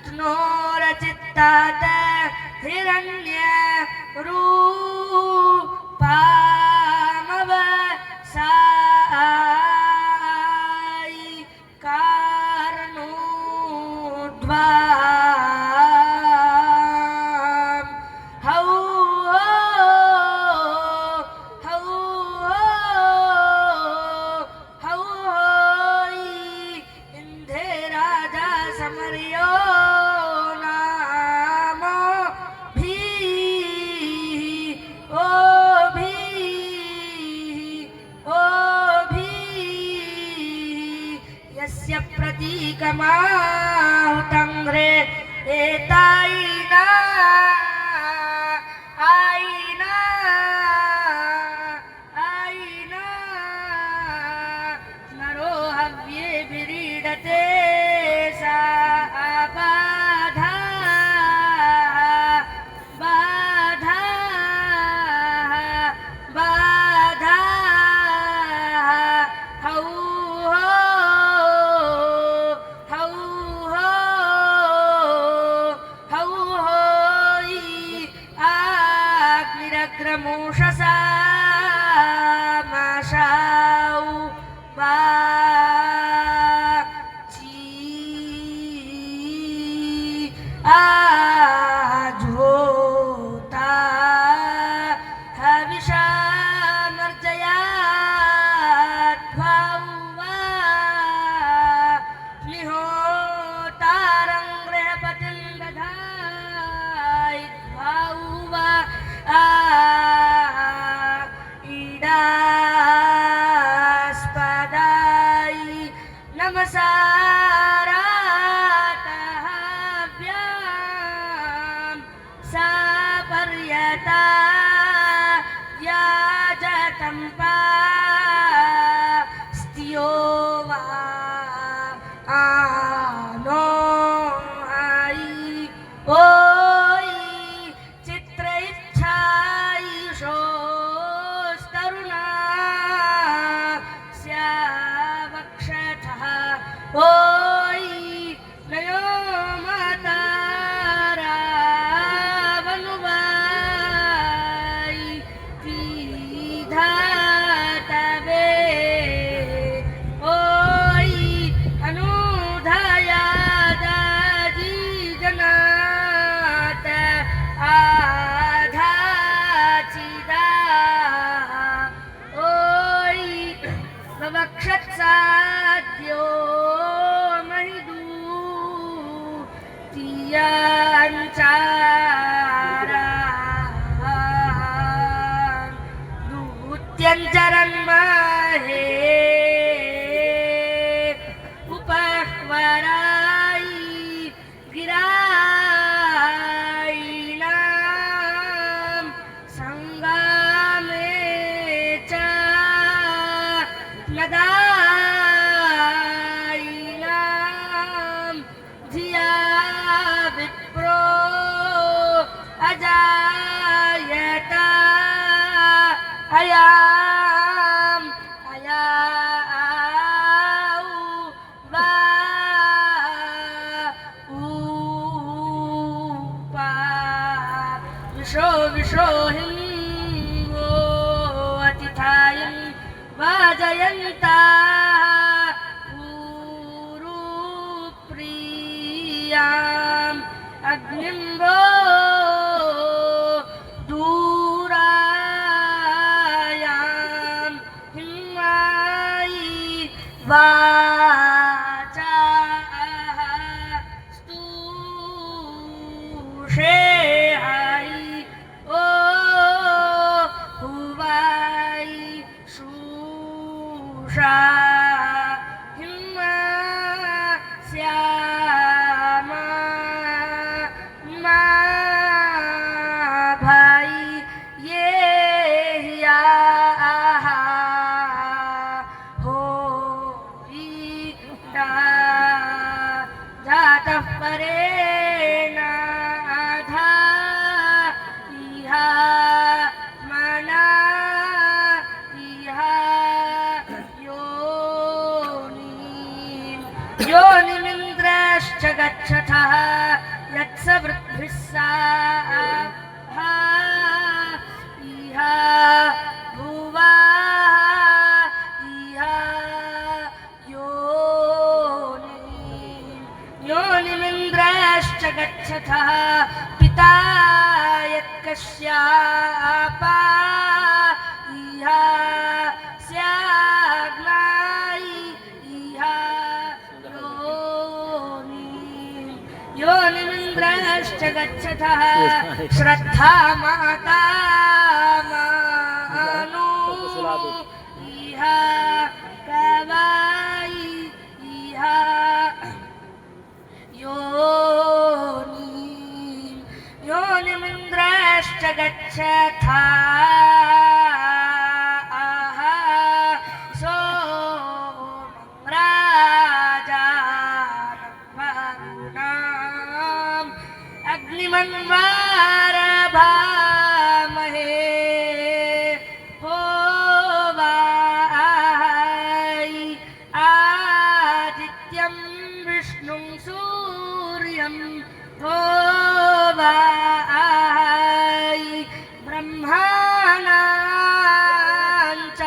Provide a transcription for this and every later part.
तनोरचित्तात हिरण्यरूपामवसायि कारणोद्वाम हौ हौ हौ होई इंधे राजा समरियो प्रतीकमाहुतंग्रे एताईना आईना आईना नरो हव्ये विरीडते सा बाधा बाधा बाधा हौ मूषसा माशाऊ बाची आजोता हविषा मर्जयात् भावा निहोतारं गृहपतिं दधाय भावा ईडास्पदाई नमसारातहाव्यां सापर्यता व्याजतंपा स्त्यो वा आनो आई ओ ओई नयो मातारा वनुवाई विधातवे ओई अनुधाया दाजी जनात आधाचिदा ओई ववक्षत्साद्यो दूत्यंचरन् महे उपह्वराई गिराईनां संगामे च नदाईनां धिया अजायता अयाम अयाऊ वा ऊपा विशो विशो हिंगो अतिथायं वाजयन्ता ऊरुप्रियाम् अग्निम्बो दूरायां हिमायि वाचा स्तूषे आई ओ हुवाई शूषा हिमा श्यामा भाई ये या हो जातः परेण आधा इहा मना इहा योनिमिन्द्रश्च निमिन्द्रश्च गच्छथः यत्सवृद्भिः साः इह भुवः इह योनिमिन्द्रश्च गच्छथः पिता यत्कश्यापा इह स्याग्नाय इह योनिमिन्द्रश्च गच्छथः श्रद्धा माता मानो इह कवै इह योनिमिन्द्रश्च गच्छथः सोमं राजानम् अग्निमन्वारभामहे होवाय आदित्यं विष्णुं सूर्यं होवाय ब्रह्माणां च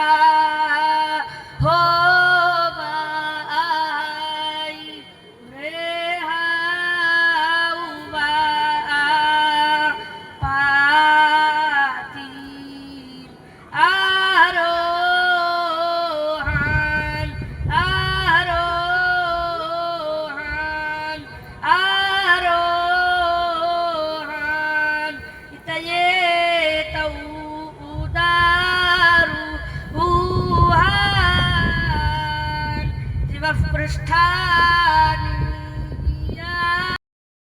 होवाय रेहाउवा पाति आरोहन् आरोहन् आरोहन् इतये तौ उदारु ऊहान् दिवः पृष्ठा